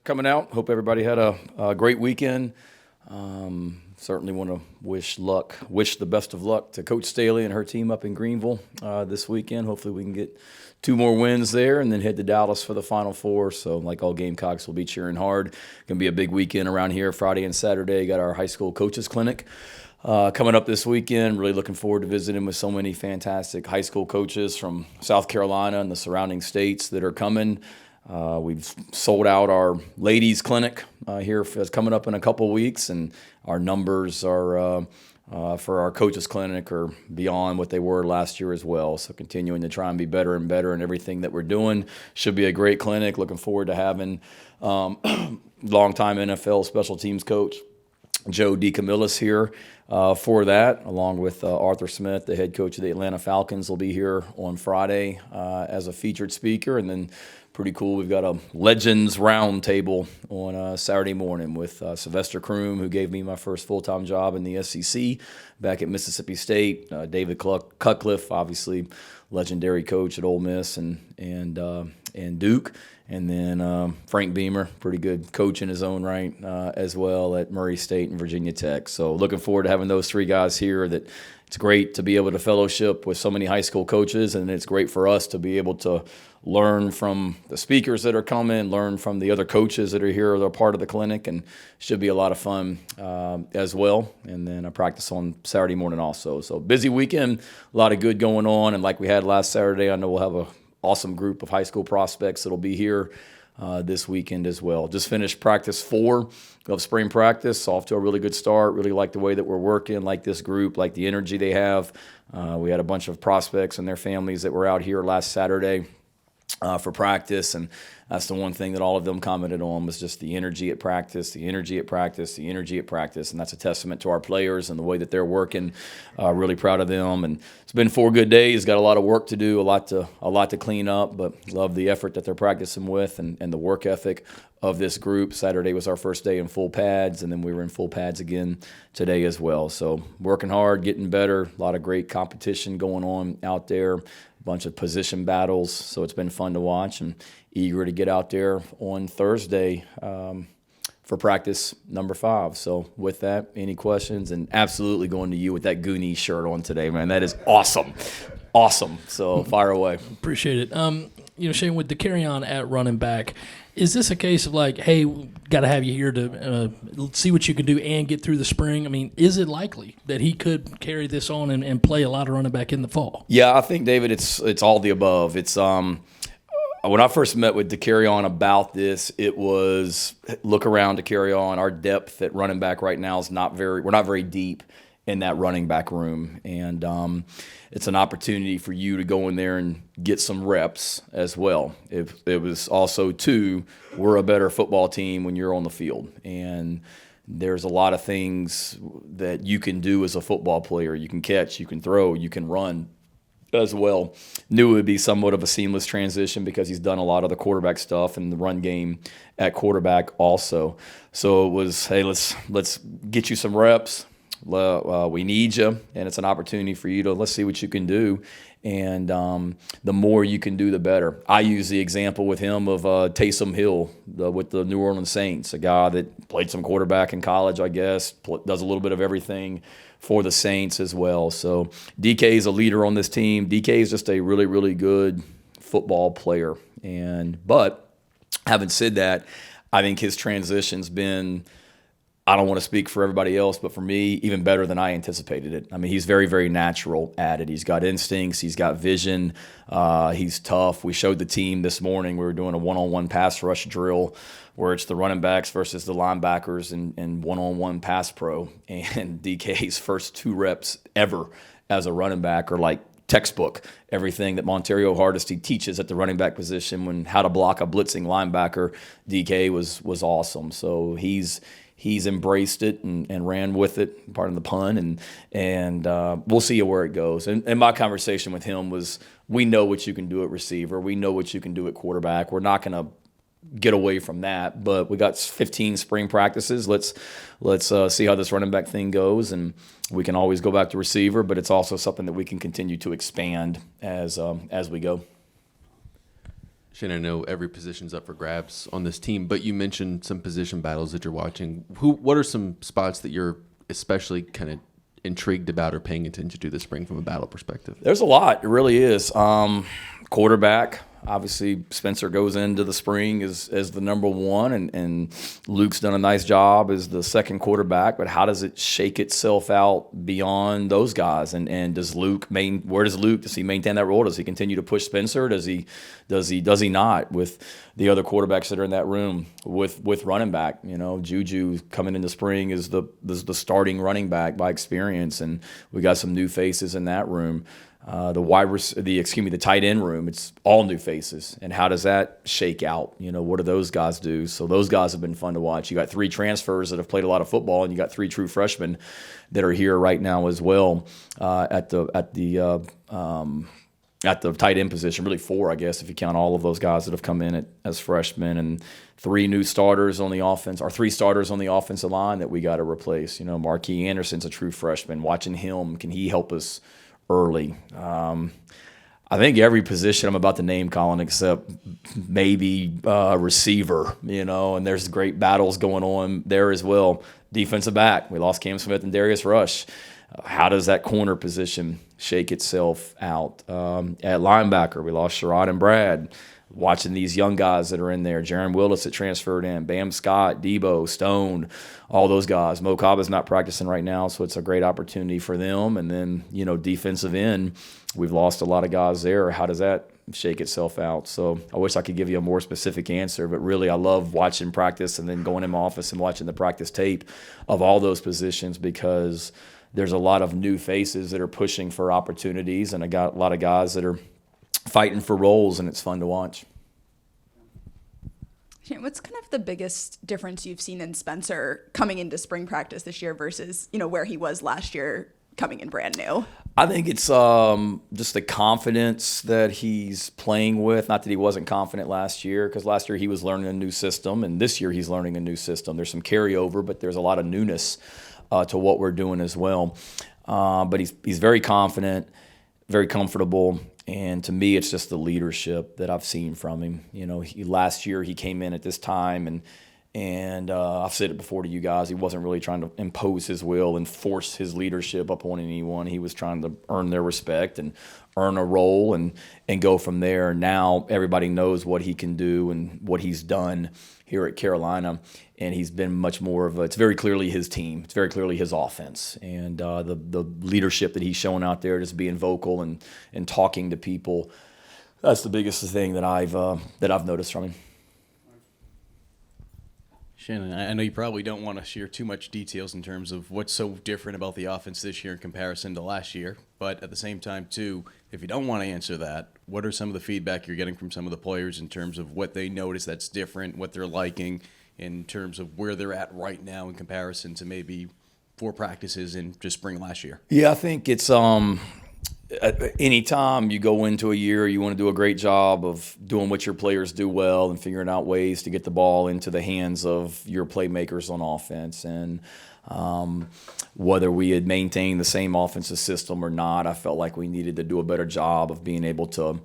coming out. Hope everybody had a great weekend. Certainly want to wish the best of luck to Coach Staley and her team up in Greenville this weekend. Hopefully we can get 2 more wins there and then head to Dallas for the Final Four. So like all Gamecocks, will be cheering hard. Going to be a big weekend around here Friday and Saturday. Got our high school coaches clinic coming up this weekend. Really looking forward to visiting with so many fantastic high school coaches from South Carolina and the surrounding states that are coming. We've sold out our ladies clinic here that's coming up in a couple of weeks, and our numbers are for our coaches clinic are beyond what they were last year as well. So continuing to try and be better and better in everything that we're doing. Should be a great clinic. Looking forward to having longtime NFL special teams coach Joe DeCamillis here for that, along with Arthur Smith, the head coach of the Atlanta Falcons, will be here on Friday as a featured speaker. And then pretty cool, we've got a Legends Roundtable on Saturday morning with Sylvester Croom, who gave me my first full-time job in the SEC back at Mississippi State, David Cutcliffe, obviously legendary coach at Ole Miss and Duke. And then Frank Beamer, pretty good coach in his own right as well at Murray State and Virginia Tech. So looking forward to having those 3 guys here. That it's great to be able to fellowship with so many high school coaches, and it's great for us to be able to learn from the speakers that are coming, learn from the other coaches that are here that are part of the clinic, and should be a lot of fun as well. And then I practice on Saturday morning also. So busy weekend, a lot of good going on. And like we had last Saturday, I know we'll have a awesome group of high school prospects that'll be here this weekend as well. Just finished practice 4 of spring practice, off to a really good start. Really like the way that we're working, like this group, like the energy they have. We had a bunch of prospects and their families that were out here last Saturday for practice, and that's the one thing that all of them commented on was just the energy at practice, the energy at practice, the energy at practice, and that's a testament to our players and the way that they're working. Really proud of them, and it's been 4 good days. Got a lot of work to do, a lot to clean up, but love the effort that they're practicing with and the work ethic of this group. Saturday was our first day in full pads, and then we were in full pads again today as well. So working hard, getting better, a lot of great competition going on out there, a bunch of position battles, so it's been fun to watch, and eager to get out there on Thursday for practice number 5. So with that, any questions? And absolutely going to you with that Goonies shirt on today, man. That is awesome. Awesome. So fire away. Appreciate it. Shane, with DeCarrion at running back, is this a case of like, hey, got to have you here to see what you can do and get through the spring? I mean, is it likely that he could carry this on and play a lot of running back in the fall? Yeah, I think, David, it's all the above. It's when I first met with DeCarrion about this, it was look around DeCarrion. Our depth at running back right now is we're not very deep in that running back room, and it's an opportunity for you to go in there and get some reps as well. It was also too, we're a better football team when you're on the field, and there's a lot of things that you can do as a football player. You can catch, you can throw, you can run as well. Knew it would be somewhat of a seamless transition because he's done a lot of the quarterback stuff and the run game at quarterback also. So it was, hey, let's get you some reps. We need you, and it's an opportunity for you to let's see what you can do. And the more you can do, the better. I use the example with him of Taysom Hill with the New Orleans Saints, a guy that played some quarterback in college, I guess, does a little bit of everything for the Saints as well. So DK is a leader on this team. DK is just a really, really good football player. But having said that, I think his transition's been, I don't want to speak for everybody else, but for me, even better than I anticipated it. I mean, he's very, very natural at it. He's got instincts. He's got vision. He's tough. We showed the team this morning. We were doing a one-on-one pass rush drill where it's the running backs versus the linebackers and one-on-one pass pro. And DK's first 2 reps ever as a running back are like textbook. Everything that Montario Hardesty teaches at the running back position when how to block a blitzing linebacker, DK was awesome. So he's embraced it and ran with it, pardon the pun, and we'll see where it goes. And my conversation with him was, we know what you can do at receiver. We know what you can do at quarterback. We're not going to get away from that, but we got 15 spring practices. Let's see how this running back thing goes, and we can always go back to receiver, but it's also something that we can continue to expand as we go. Shane, I know every position's up for grabs on this team, but you mentioned some position battles that you're watching. What are some spots that you're especially kind of intrigued about or paying attention to this spring from a battle perspective? There's a lot. It really is. Quarterback. Obviously, Spencer goes into the spring as the number one, and Luke's done a nice job as the second quarterback. But how does it shake itself out beyond those guys? And does Luke where does Luke, does he maintain that role? Does he continue to push Spencer? Does he not with the other quarterbacks that are in that room with running back? Juju coming into spring is the starting running back by experience, and we got some new faces in that room. The tight end room, it's all new faces. And how does that shake out? What do those guys do? So those guys have been fun to watch. You got 3 transfers that have played a lot of football, and you got 3 true freshmen that are here right now as well at the tight end position. Really 4, I guess, if you count all of those guys that have come in as freshmen, and 3 new starters on the offense, or 3 starters on the offensive line that we got to replace. Marquis Anderson's a true freshman. Watching him, can he help us early? I think every position I'm about to name, Colin, except maybe receiver, and there's great battles going on there as well. Defensive back, we lost Cam Smith and Darius Rush. How does that corner position shake itself out? At linebacker, we lost Sherrod and Brad. Watching these young guys that are in there, Jaron Willis that transferred in, Bam Scott, Debo, Stone, all those guys. Mo Caba's not practicing right now, so it's a great opportunity for them. And then, defensive end, we've lost a lot of guys there. How does that shake itself out? So I wish I could give you a more specific answer, but really I love watching practice and then going in my office and watching the practice tape of all those positions, because there's a lot of new faces that are pushing for opportunities, and I got a lot of guys that are fighting for roles, and it's fun to watch. What's kind of the biggest difference you've seen in Spencer coming into spring practice this year versus, where he was last year coming in brand new? I think it's just the confidence that he's playing with. Not that he wasn't confident last year, because last year he was learning a new system, and this year he's learning a new system. There's some carryover, but there's a lot of newness to what we're doing as well. But he's very confident, very comfortable. And to me, it's just the leadership that I've seen from him. Last year he came in at this time, and I've said it before to you guys, he wasn't really trying to impose his will and force his leadership upon anyone. He was trying to earn their respect and earn a role and go from there. Now everybody knows what he can do and what he's done here at Carolina, and he's been much more of it's very clearly his team. It's very clearly his offense, and the leadership that he's showing out there, just being vocal and talking to people. That's the biggest thing that I've noticed from him. Shannon, I know you probably don't want to share too much details in terms of what's so different about the offense this year in comparison to last year, but at the same time, too, if you don't want to answer that, what are some of the feedback you're getting from some of the players in terms of what they notice that's different, what they're liking, in terms of where they're at right now in comparison to maybe 4 practices in just spring last year? Yeah, I think it's anytime you go into a year, you want to do a great job of doing what your players do well and figuring out ways to get the ball into the hands of your playmakers on offense. And whether we had maintained the same offensive system or not, I felt like we needed to do a better job of being able to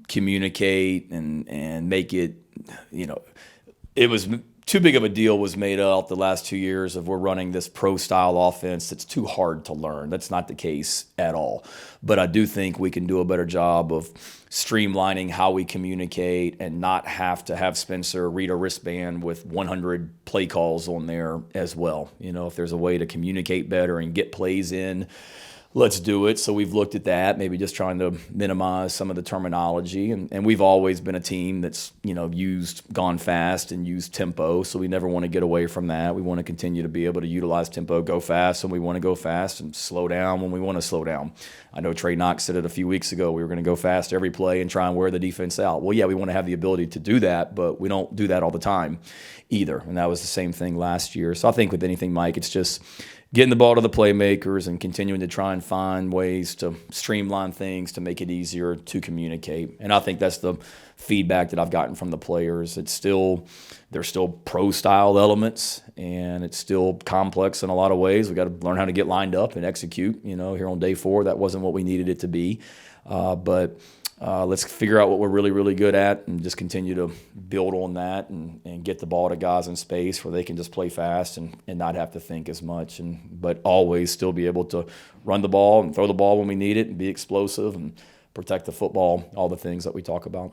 communicate and make it, it was too big of a deal was made out the last 2 years of we're running this pro-style offense that's too hard to learn. That's not the case at all. But I do think we can do a better job of streamlining how we communicate and not have to have Spencer read a wristband with 100 play calls on there as well. If there's a way to communicate better and get plays in, let's do it. So we've looked at that, maybe just trying to minimize some of the terminology. And we've always been a team that's, gone fast and used tempo. So we never want to get away from that. We want to continue to be able to utilize tempo, go fast when we want to go fast, and slow down when we want to slow down. I know Trey Knox said it a few weeks ago. We were going to go fast every play and try and wear the defense out. Well, yeah, we want to have the ability to do that, but we don't do that all the time either. And that was the same thing last year. So I think with anything, Mike, it's just getting the ball to the playmakers and continuing to try and find ways to streamline things to make it easier to communicate. And I think that's the feedback that I've gotten from the players. There's still pro-style elements, and it's still complex in a lot of ways. We got to learn how to get lined up and execute. Here on day 4, that wasn't what we needed it to be. But let's figure out what we're really, really good at and just continue to build on that and get the ball to guys in space where they can just play fast and not have to think as much, but always still be able to run the ball and throw the ball when we need it and be explosive and protect the football, all the things that we talk about.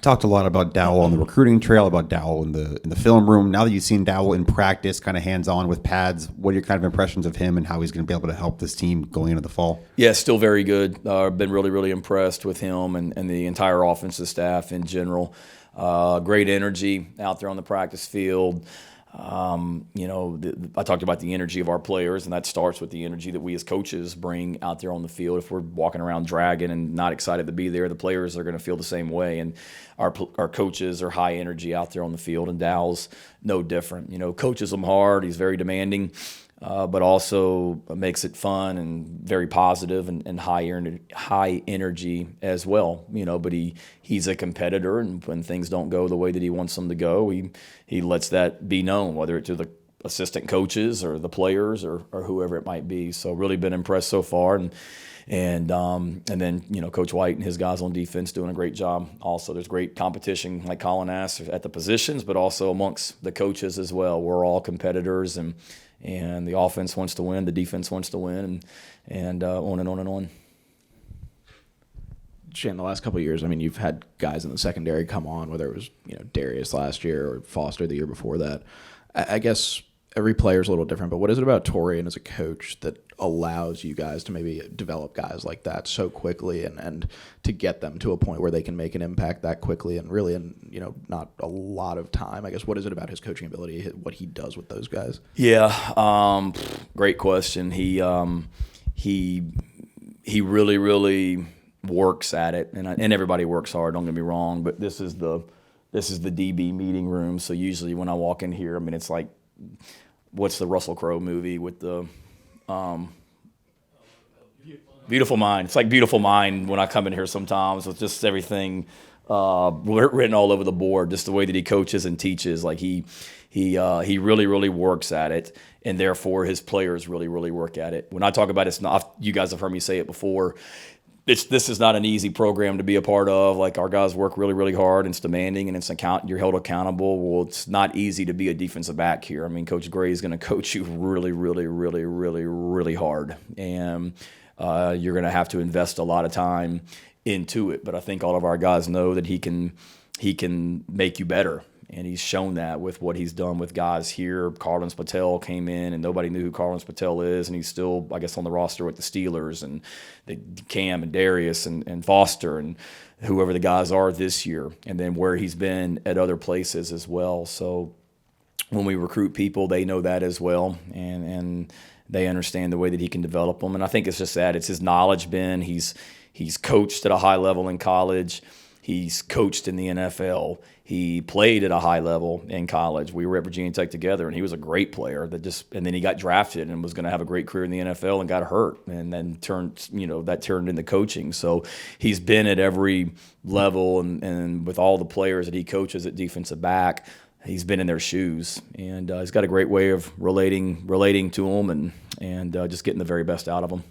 Talked a lot about Dowell on the recruiting trail, about Dowell in the film room. Now that you've seen Dowell in practice, kind of hands-on with pads, what are your kind of impressions of him and how he's going to be able to help this team going into the fall? Yeah, still very good. I've been really, really impressed with him and the entire offensive staff in general. Great energy out there on the practice field. I talked about the energy of our players, and that starts with the energy that we as coaches bring out there on the field. If we're walking around dragging and not excited to be there, the players are going to feel the same way. And our coaches are high energy out there on the field, and Dowell's no different. Coaches them hard. He's very demanding, but also makes it fun and very positive and high energy as well. But he's a competitor, and when things don't go the way that he wants them to go, he lets that be known, whether it's to the assistant coaches or the players or whoever it might be. So really been impressed so far, and then Coach White and his guys on defense doing a great job. Also, there's great competition, like Colin asked, at the positions, but also amongst the coaches as well. We're all competitors, and the offense wants to win, the defense wants to win, and on and on and on. Shane, the last couple of years, you've had guys in the secondary come on, whether it was Darius last year or Foster the year before that. I guess every player is a little different, but what is it about Torian as a coach that allows you guys to maybe develop guys like that so quickly and to get them to a point where they can make an impact that quickly and really in not a lot of time? I guess what is it about his coaching ability, what he does with those guys? Yeah, great question. He really, really works at it, and everybody works hard. Don't get me wrong, but this is the DB meeting room. So usually when I walk in here, it's like, what's the Russell Crowe movie with the Beautiful Mind? It's like Beautiful Mind when I come in here sometimes with just everything written all over the board. Just the way that he coaches and teaches, like he really, really works at it, and therefore his players really, really work at it. When I talk about you guys have heard me say it before. This is not an easy program to be a part of. Like, our guys work really, really hard, and it's demanding, and you're held accountable. Well, it's not easy to be a defensive back here. Coach Gray is going to coach you really, really, really, really, really hard, and you're going to have to invest a lot of time into it. But I think all of our guys know that he can make you better. And he's shown that with what he's done with guys here. Carlins Patel came in, and nobody knew who Carlins Patel is, and he's still, I guess, on the roster with the Steelers, and Cam and Darius and Foster and whoever the guys are this year, and then where he's been at other places as well. So when we recruit people, they know that as well, and they understand the way that he can develop them. And I think it's just that. It's his knowledge, Ben. He's coached at a high level in college. He's coached in the NFL. He played at a high level in college. We were at Virginia Tech together, and he was a great player. And then he got drafted and was going to have a great career in the NFL and got hurt, and then turned into coaching. So he's been at every level, and with all the players that he coaches at defensive back, he's been in their shoes, and he's got a great way of relating to them and just getting the very best out of them.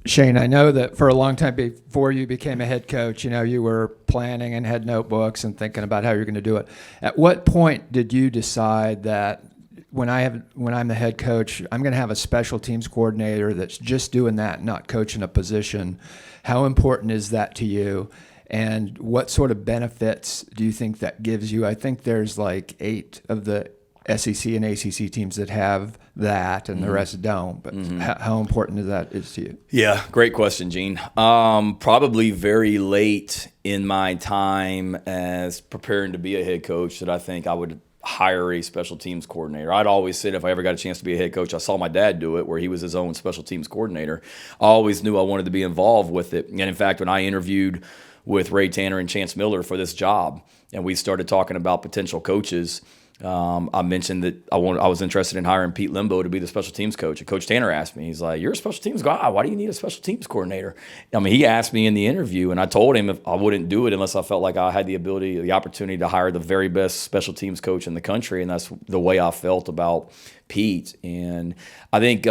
Shane, I know that for a long time before you became a head coach, you were planning and had notebooks and thinking about how you're going to do it. At what point did you decide that when I'm the head coach, I'm going to have a special teams coordinator that's just doing that, not coaching a position? How important is that to you? And what sort of benefits do you think that gives you? I think there's like 8 of the SEC and ACC teams that have that, and the rest don't. But how important is that to you? Yeah, great question, Gene. Probably very late in my time as preparing to be a head coach that I think I would hire a special teams coordinator. I'd always said if I ever got a chance to be a head coach, I saw my dad do it where he was his own special teams coordinator. I always knew I wanted to be involved with it. And in fact, when I interviewed with Ray Tanner and Chance Miller for this job, and we started talking about potential coaches, I mentioned that I was interested in hiring Pete Limbo to be the special teams coach. And Coach Tanner asked me, he's like, "You're a special teams guy. Why do you need a special teams coordinator?" He asked me in the interview, and I told him if I wouldn't do it unless I felt like I had the opportunity to hire the very best special teams coach in the country, and that's the way I felt about Pete. And I think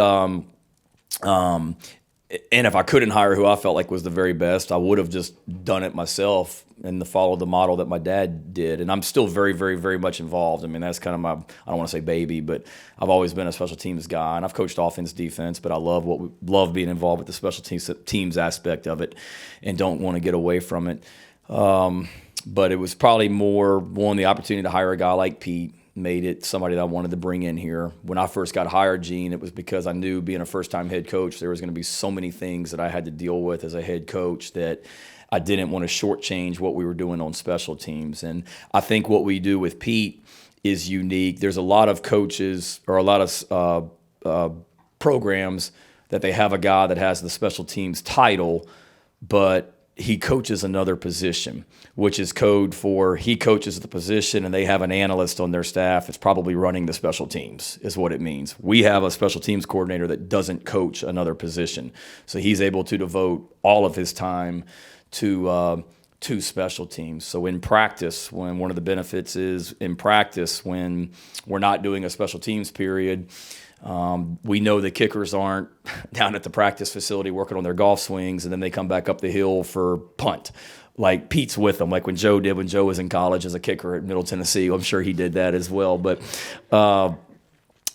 And if I couldn't hire who I felt like was the very best, I would have just done it myself and followed the model that my dad did. And I'm still very, very, very much involved. I mean, that's kind of my, I don't want to say baby, but I've always been a special teams guy, and I've coached offense, defense, but I love being involved with the special teams aspect of it and don't want to get away from it. But it was probably more, one, the opportunity to hire a guy like Pete made it somebody that I wanted to bring in here. When I first got hired, Gene, it was because I knew, being a first-time head coach, there was going to be so many things that I had to deal with as a head coach that I didn't want to shortchange what we were doing on special teams. And I think what we do with Pete is unique. There's a lot of coaches or a lot of programs that they have a guy that has the special teams title, but he coaches another position, which is code for he coaches the position and they have an analyst on their staff that's probably running the special teams, is what it means. We have a special teams coordinator that doesn't coach another position. So he's able to devote all of his time to special teams. So in practice, when one of the benefits is in practice, when we're not doing a special teams period, we know the kickers aren't down at the practice facility working on their golf swings, and then they come back up the hill for punt. Like Pete's with them, like when Joe did when Joe was in college as a kicker at Middle Tennessee. I'm sure he did that as well. But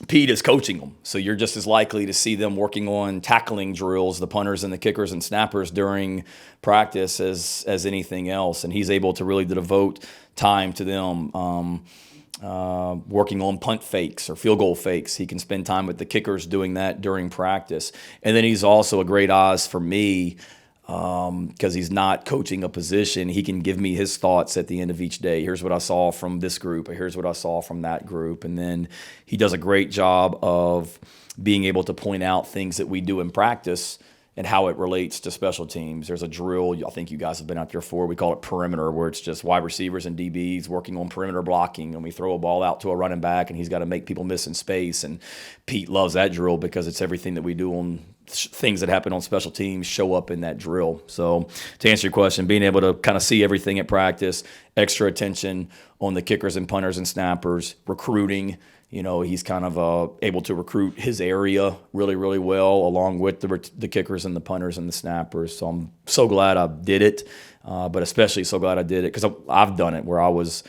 Pete is coaching them. So you're just as likely to see them working on tackling drills, the punters and the kickers and snappers during practice as anything else. And he's able to really devote time to them. Working on punt fakes or field goal fakes. He can spend time with the kickers doing that during practice. And then he's also a great eyes for me because he's not coaching a position. He can give me his thoughts at the end of each day. Here's what I saw from this group, or here's what I saw from that group. And then he does a great job of being able to point out things that we do in practice and how it relates to special teams. There's a drill, I think you guys have been out there for, we call it perimeter, where it's just wide receivers and DBs working on perimeter blocking, and we throw a ball out to a running back, and he's got to make people miss in space. And Pete loves that drill because it's everything that we do on things that happen on special teams show up in that drill. So to answer your question, being able to kind of see everything at practice, extra attention on the kickers and punters and snappers, recruiting. You know, he's kind of able to recruit his area really, really well, along with the kickers and the punters and the snappers. So I'm so glad I did it, but especially so glad I did it because I've done it where I was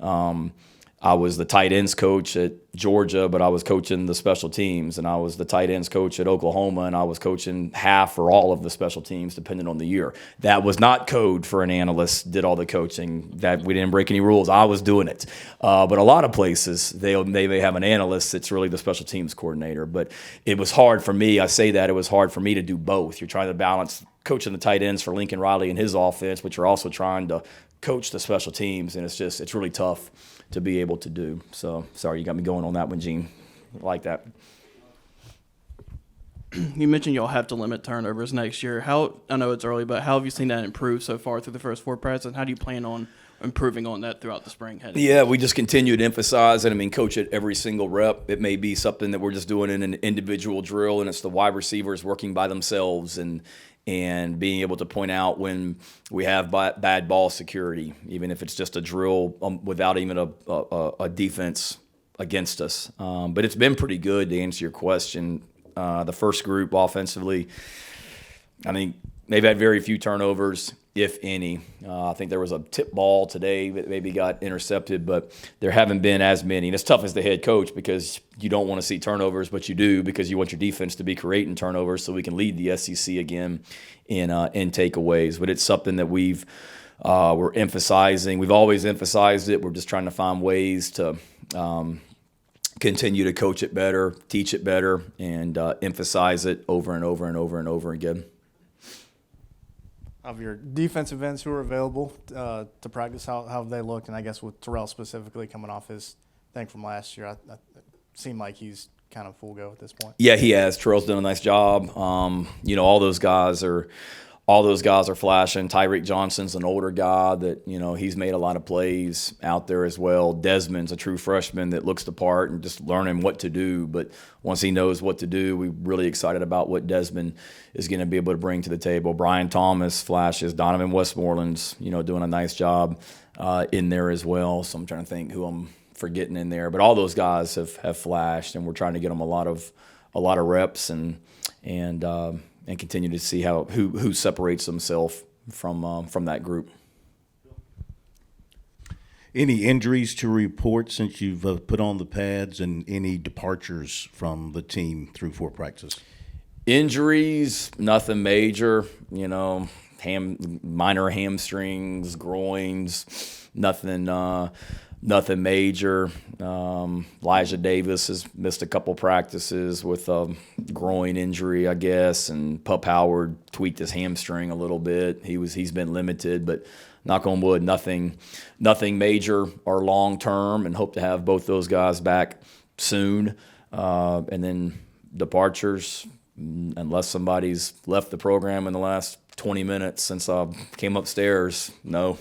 the tight ends coach at Georgia, but I was coaching the special teams, and I was the tight ends coach at Oklahoma, and I was coaching half or all of the special teams depending on the year. That was not code for an analyst, did all the coaching. That we didn't break any rules. I was doing it. But a lot of places, they may have an analyst that's really the special teams coordinator. But it was hard for me. I say that it was hard for me to do both. You're trying to balance coaching the tight ends for Lincoln Riley and his offense, but you're also trying to coach the special teams, and it's really tough to be able to do. So, sorry, you got me going on that one, Gene. I like that. You mentioned you'll have to limit turnovers next year. I know it's early, but how have you seen that improve so far through the first 4 practices, and how do you plan on improving on that throughout the spring? Yeah, we just continue to emphasize it. I mean, coach it every single rep. It may be something that we're just doing in an individual drill, and it's the wide receivers working by themselves and being able to point out when we have bad ball security, even if it's just a drill without even a defense against us. But it's been pretty good, to answer your question. The first group offensively, I think they've had very few turnovers, if any. I think there was a tip ball today that maybe got intercepted, but there haven't been as many. And it's tough as the head coach because you don't want to see turnovers, but you do because you want your defense to be creating turnovers so we can lead the SEC again in takeaways. But it's something that we're emphasizing. We've always emphasized it. We're just trying to find ways to continue to coach it better, teach it better, and emphasize it over and over and over and over again. Of your defensive ends who are available to practice, how have they looked? And I guess with Terrell specifically coming off his thing from last year, it seemed like he's kind of full go at this point. Yeah, he has. Terrell's done a nice job. All those guys are flashing. Tyreek Johnson's an older guy that, he's made a lot of plays out there as well. Desmond's a true freshman that looks the part and just learning what to do. But once he knows what to do, we're really excited about what Desmond is going to be able to bring to the table. Brian Thomas flashes. Donovan Westmoreland's, doing a nice job in there as well. So I'm trying to think who I'm forgetting in there. But all those guys have flashed, and we're trying to get them a lot of reps and and continue to see who separates himself from that group. Any injuries to report since you've put on the pads, and any departures from the team through 4 practices? Injuries, nothing major, minor hamstrings, groins, nothing major. Elijah Davis has missed a couple practices with a groin injury, I guess, and Pup Howard tweaked his hamstring a little bit. He's been limited, but knock on wood, nothing major or long term, and hope to have both those guys back soon. And then departures, unless somebody's left the program in the last 20 minutes since I came upstairs, no.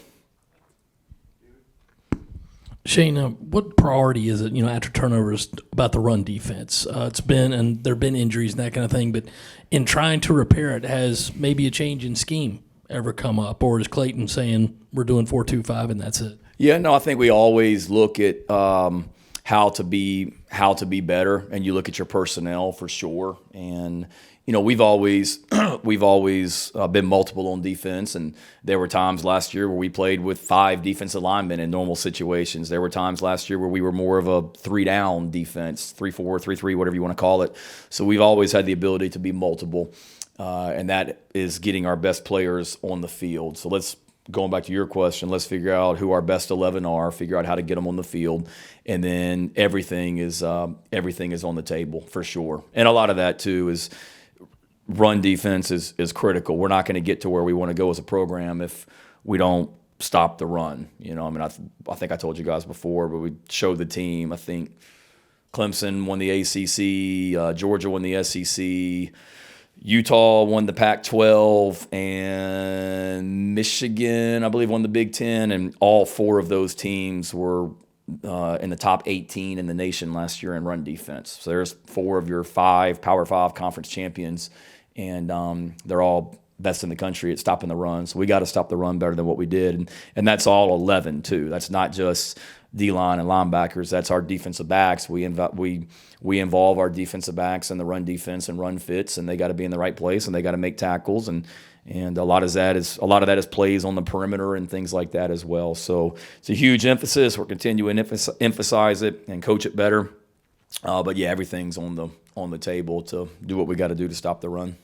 Shane, what priority is it, after turnovers about the run defense? It's been, and there have been injuries and that kind of thing, but in trying to repair it, has maybe a change in scheme ever come up, or is Clayton saying we're doing 4-2-5 and that's it? Yeah, no, I think we always look at how to be better, and you look at your personnel for sure. And we've always been multiple on defense, and there were times last year where we played with 5 defensive linemen in normal situations. There were times last year where we were more of a 3-down defense, 3-4, 3-3, whatever you want to call it. So we've always had the ability to be multiple. And that is getting our best players on the field. So going back to your question, let's figure out who our best 11 are, figure out how to get them on the field, and then everything is on the table for sure. And a lot of that too is run defense is critical. We're not going to get to where we want to go as a program if we don't stop the run. I think I told you guys before, but we showed the team. I think Clemson won the ACC, Georgia won the SEC. Utah won the Pac-12, and Michigan, I believe, won the Big Ten, and all 4 of those teams were in the top 18 in the nation last year in run defense. So there's 4 of your 5 Power 5 conference champions, and they're all best in the country at stopping the run. So we got to stop the run better than what we did, and that's all 11 too. That's not just D-line and linebackers. That's our defensive backs. We involve our defensive backs in the run defense and run fits, and they got to be in the right place, and they got to make tackles, and a lot of that is plays on the perimeter and things like that as well. So it's a huge emphasis. We're continuing to emphasize it and coach it better. But yeah, everything's on the table to do what we got to do to stop the run.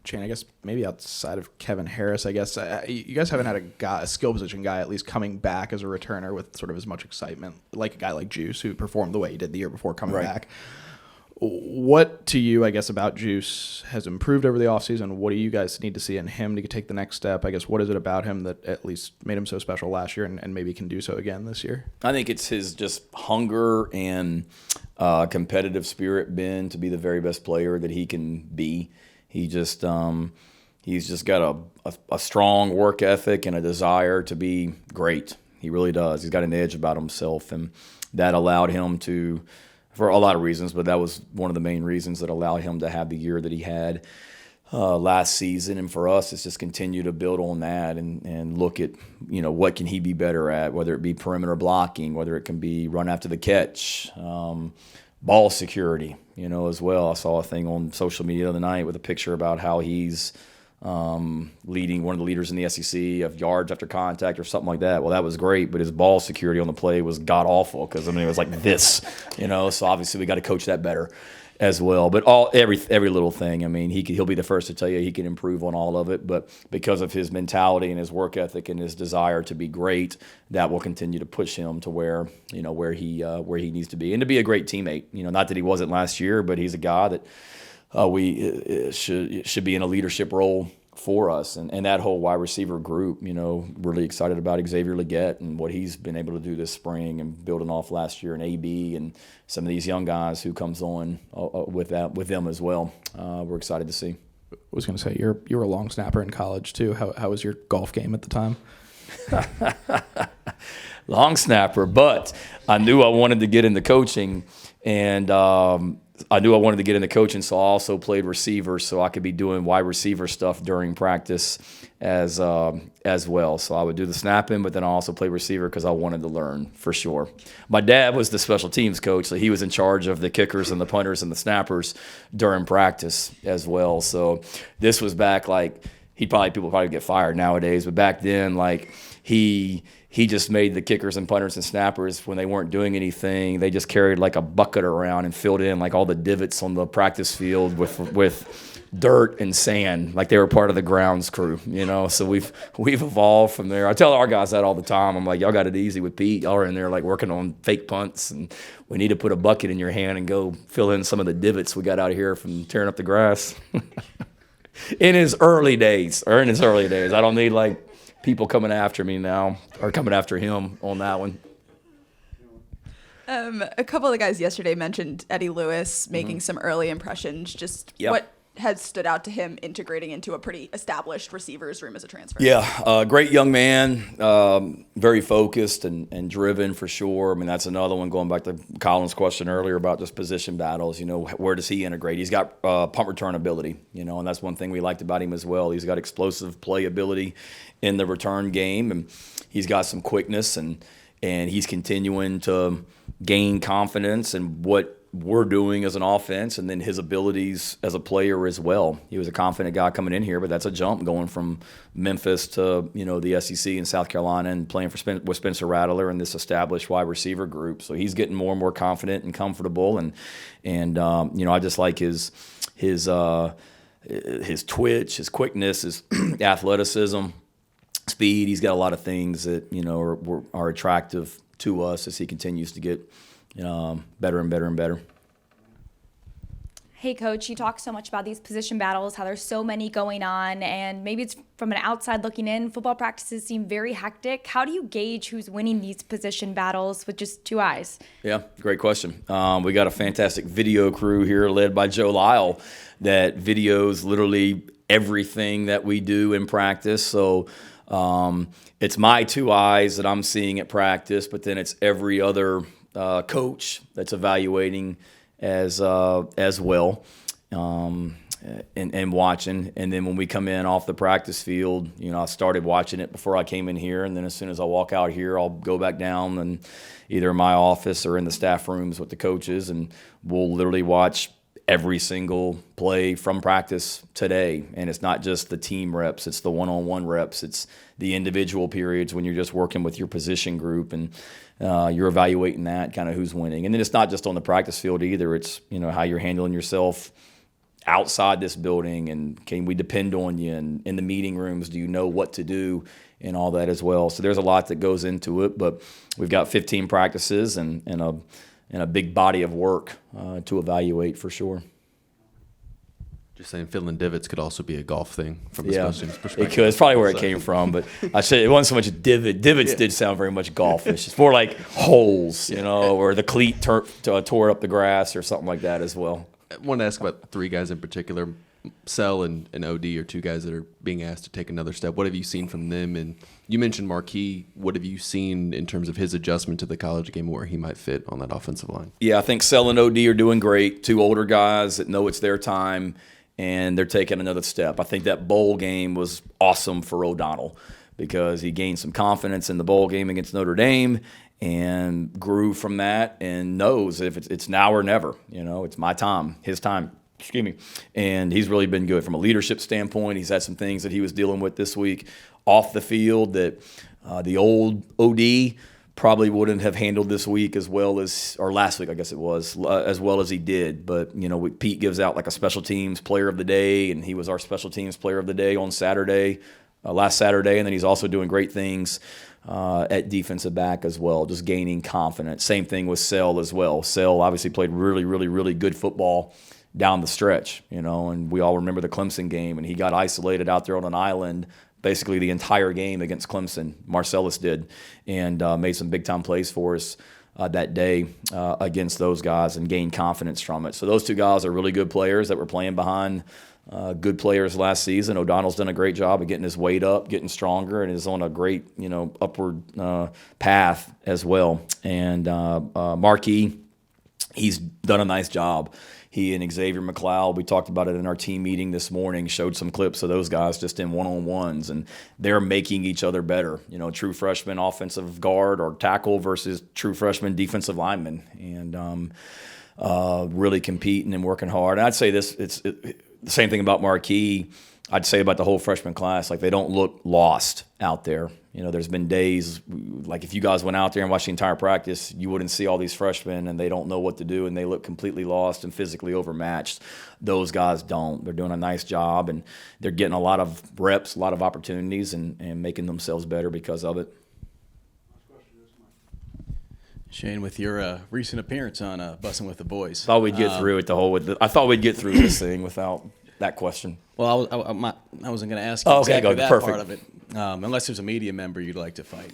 Shane, I guess maybe outside of Kevin Harris, I guess you guys haven't had a skill position guy at least coming back as a returner with sort of as much excitement like a guy like Juice, who performed the way he did the year before coming back. What to you, I guess, about Juice has improved over the offseason? What do you guys need to see in him to take the next step? I guess, what is it about him that at least made him so special last year and maybe can do so again this year? I think it's his just hunger and competitive spirit, Ben, to be the very best player that he can be. He's just got a strong work ethic and a desire to be great. He really does. He's got an edge about himself, and that allowed him to, for a lot of reasons, but that was one of the main reasons that allowed him to have the year that he had last season. And for us, it's just continue to build on that and look at, what can he be better at, whether it be perimeter blocking, whether it can be run after the catch, ball security, as well. I saw a thing on social media the other night with a picture about how he's leading one of the leaders in the SEC of yards after contact or something like that. Well, that was great, but his ball security on the play was god-awful because, it was like this, So obviously we got to coach that better as well. But every little thing, he'll be the first to tell you he can improve on all of it. But because of his mentality and his work ethic and his desire to be great, that will continue to push him to where he needs to be and to be a great teammate. Not that he wasn't last year, but he's a guy that we should be in a leadership role for us, and that whole wide receiver group, really excited about Xavier Legette and what he's been able to do this spring and building off last year, and AB and some of these young guys who comes on with them as well. We're excited to see. I was going to say you were a long snapper in college too. How was your golf game at the time? Long snapper, but I knew I wanted to get into coaching, and I knew I wanted to get into coaching, so I also played receiver, so I could be doing wide receiver stuff during practice as well. So I would do the snapping, but then I also play receiver because I wanted to learn for sure. My dad was the special teams coach, so he was in charge of the kickers and the punters and the snappers during practice as well. So this was back like people probably get fired nowadays, but back then like he just made the kickers and punters and snappers when they weren't doing anything. They just carried like a bucket around and filled in like all the divots on the practice field with dirt and sand, like they were part of the grounds crew, you know. So we've evolved from there. I tell our guys that all the time. I'm like, y'all got it easy with Pete. Y'all are in there like working on fake punts, and we need to put a bucket in your hand and go fill in some of the divots we got out here from tearing up the grass. in his early days. I don't need like people coming after me now or coming after him on that one. A couple of the guys yesterday mentioned Eddie Lewis making some early impressions. Just what has stood out to him integrating into a pretty established receivers room as a transfer? Yeah, great young man, very focused and driven for sure. I mean, that's another one going back to Colin's question earlier about just position battles. You know, where does he integrate? He's got punt return ability, you know, and that's one thing we liked about him as well. He's got explosive play ability in the return game, and he's got some quickness, and he's continuing to gain confidence in what we're doing as an offense, and then his abilities as a player as well. He was a confident guy coming in here, but that's a jump going from Memphis to, you know, the SEC in South Carolina and playing with Spencer Rattler and this established wide receiver group. So he's getting more and more confident and comfortable, and you know, I just like his twitch, his quickness, his athleticism, speed. He's got a lot of things that, you know, are attractive to us as he continues to get better and better and better. Hey, Coach, you talk so much about these position battles, how there's so many going on, and maybe it's from an outside looking in, football practices seem very hectic. How do you gauge who's winning these position battles with just two eyes? Yeah, great question. We got a fantastic video crew here led by Joe Lyle that videos literally everything that we do in practice. So it's my two eyes that I'm seeing at practice, but then it's every other coach that's evaluating as well, and watching. And then when we come in off the practice field, you know, I started watching it before I came in here, and then as soon as I walk out here, I'll go back down and either in my office or in the staff rooms with the coaches, and we'll literally watch every single play from practice today. And it's not just the team reps, it's the one-on-one reps, it's the individual periods when you're just working with your position group, and you're evaluating that kind of who's winning. And then it's not just on the practice field either. It's, you know, how you're handling yourself outside this building, and can we depend on you? And in the meeting rooms, do you know what to do, and all that as well. So there's a lot that goes into it, but we've got 15 practices and a big body of work to evaluate for sure. Just saying, filling divots could also be a golf thing from a special teams perspective. It could. It's probably where it came from, but I said it wasn't so much a divot. Divots did sound very much golfish. It's more like holes, you know, or the cleat tore up the grass or something like that as well. I want to ask about three guys in particular. Sell and OD are two guys that are being asked to take another step. What have you seen from them? And you mentioned Marquis. What have you seen in terms of his adjustment to the college game, where he might fit on that offensive line? Yeah, I think Sell and OD are doing great. Two older guys that know it's their time, and they're taking another step. I think that bowl game was awesome for O'Donnell because he gained some confidence in the bowl game against Notre Dame and grew from that, and knows if it's now or never. You know, it's my time, his time. Excuse me. And he's really been good from a leadership standpoint. He's had some things that he was dealing with this week off the field that the old OD probably wouldn't have handled this week as well as, or last week I guess it was, as well as he did. But, you know, Pete gives out like a special teams player of the day, and he was our special teams player of the day on Saturday, last Saturday. And then he's also doing great things at defensive back as well, just gaining confidence. Same thing with Sell as well. Sell obviously played really, really, really good football down the stretch, you know, and we all remember the Clemson game, and he got isolated out there on an island basically the entire game against Clemson. Marcellus did, and made some big-time plays for us that day against those guys and gained confidence from it. So those two guys are really good players that were playing behind good players last season. O'Donnell's done a great job of getting his weight up, getting stronger, and is on a great, you know, upward path as well. And Marquis, he's done a nice job. he and Xavier McLeod, we talked about it in our team meeting this morning, showed some clips of those guys just in one-on-ones, and they're making each other better. You know, true freshman offensive guard or tackle versus true freshman defensive lineman, and really competing and working hard. And I'd say the same thing about Marquis. I'd say about the whole freshman class, like they don't look lost out there. You know, there's been days, like if you guys went out there and watched the entire practice, you wouldn't see all these freshmen and they don't know what to do and they look completely lost and physically overmatched. Those guys don't. They're doing a nice job and they're getting a lot of reps, a lot of opportunities and making themselves better because of it. Shane, with your recent appearance on Bussing with the Boys. Thought we'd get through it I thought we'd get through this thing without that question. Well, I wasn't going to ask you exactly that part of it, unless there's a media member you'd like to fight.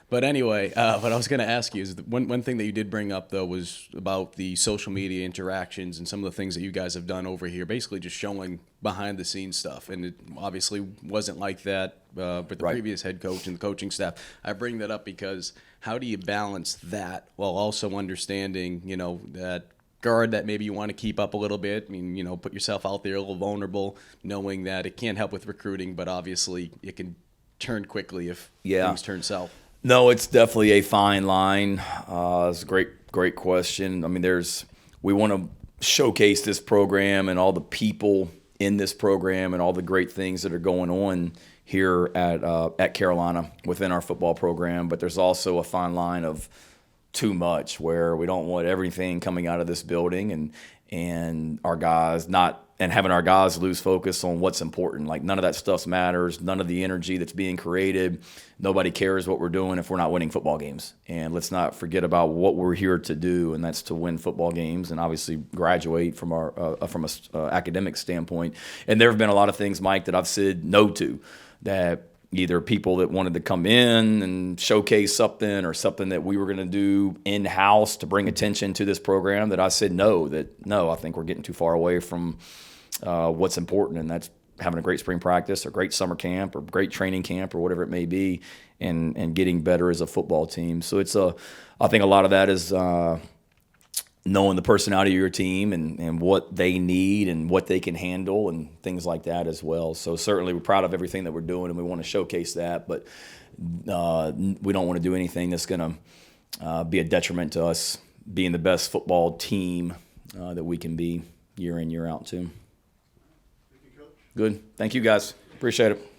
But anyway, what I was going to ask you is one thing that you did bring up, though, was about the social media interactions and some of the things that you guys have done over here, basically just showing behind-the-scenes stuff. And it obviously wasn't like that with the previous head coach and the coaching staff. I bring that up because how do you balance that while also understanding, you know, that guard that maybe you want to keep up a little bit. I mean, you know, put yourself out there a little vulnerable, knowing that it can't help with recruiting, but obviously it can turn quickly if things turn south. No, it's definitely a fine line. It's a great question. I mean, we want to showcase this program and all the people in this program and all the great things that are going on here at Carolina within our football program, but there's also a fine line of too much where we don't want everything coming out of this building and our guys having our guys lose focus on what's important. Like none of that stuff matters. None of the energy that's being created. Nobody cares what we're doing if we're not winning football games. And let's not forget about what we're here to do, and that's to win football games and obviously graduate from from a academic standpoint. And there have been a lot of things, Mike, that I've said no to, that either people that wanted to come in and showcase something or something that we were going to do in-house to bring attention to this program that I said no, I think we're getting too far away from what's important, and that's having a great spring practice or great summer camp or great training camp or whatever it may be and getting better as a football team. So I think a lot of that is knowing the personality of your team and what they need and what they can handle and things like that as well. So certainly we're proud of everything that we're doing and we want to showcase that, but we don't want to do anything that's going to be a detriment to us being the best football team that we can be year in, year out too. Good. Thank you guys. Appreciate it.